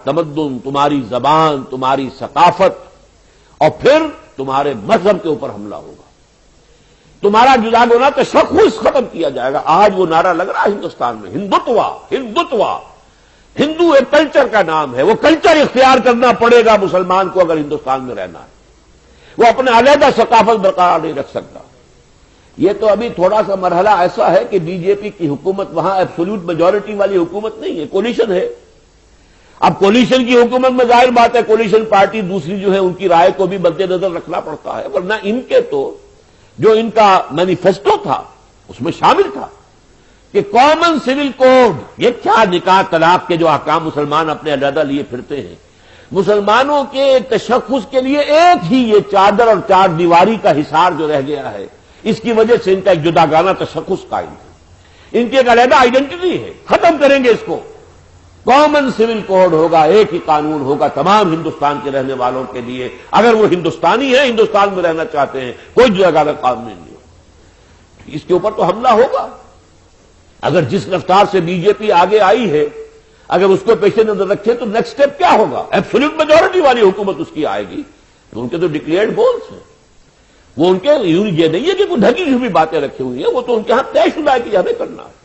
تمدن، تمہاری زبان، تمہاری ثقافت، اور پھر تمہارے مذہب کے اوپر حملہ ہوگا. تمہارا جدا گونا تشخص ختم کیا جائے گا. آج وہ نعرہ لگ رہا ہے ہندوستان میں، ہندوتوا ہندوتوا. ہندو ایک کلچر کا نام ہے، وہ کلچر اختیار کرنا پڑے گا مسلمان کو اگر ہندوستان میں رہنا ہے. وہ اپنے علیحدہ ثقافت برقرار نہیں رکھ سکتا. یہ تو ابھی تھوڑا سا مرحلہ ایسا ہے کہ بی جے پی کی حکومت وہاں ایبسولوٹ میجورٹی والی حکومت نہیں ہے، کولیشن ہے. اب کولیشن کی حکومت میں ظاہر بات ہے کولیشن پارٹی دوسری جو ہے ان کی رائے کو بھی مد نظر رکھنا پڑتا ہے، ورنہ ان کے تو جو ان کا مینیفیسٹو تھا اس میں شامل تھا کہ کامن سول کوڈ. یہ کیا نکاح طلاق کے جو احکام مسلمان اپنے علیحدہ لیے پھرتے ہیں، مسلمانوں کے تشخص کے لیے ایک ہی یہ چادر اور چار دیواری کا حصار جو رہ گیا ہے، اس کی وجہ سے ان کا ایک جداگانہ تشخص قائم ہے. ان کی ایک علیحدہ آئیڈینٹی ہے. ختم کریں گے اس کو. کامن سول کوڈ ہوگا، ایک ہی قانون ہوگا تمام ہندوستان کے رہنے والوں کے لیے. اگر وہ ہندوستانی ہیں، ہندوستان میں رہنا چاہتے ہیں، کوئی جداگانہ قانون نہیں ہو. اس کے اوپر تو حملہ ہوگا. اگر جس رفتار سے بی جے پی آگے آئی ہے، اگر اس کو پیش نظر رکھے تو نیکسٹ اسٹیپ کیا ہوگا؟ ایبسولوٹ میجورٹی والی حکومت اس کی آئے گی. ان کے تو ڈکلیئرڈ گولز ہیں. وہ ان کے یہ نہیں ہے کہ کوئی ڈھکی چھپی باتیں رکھی ہوئی ہیں، وہ تو ان کے ہاں طے شدہ ہے کہ ہمیں کرنا ہے.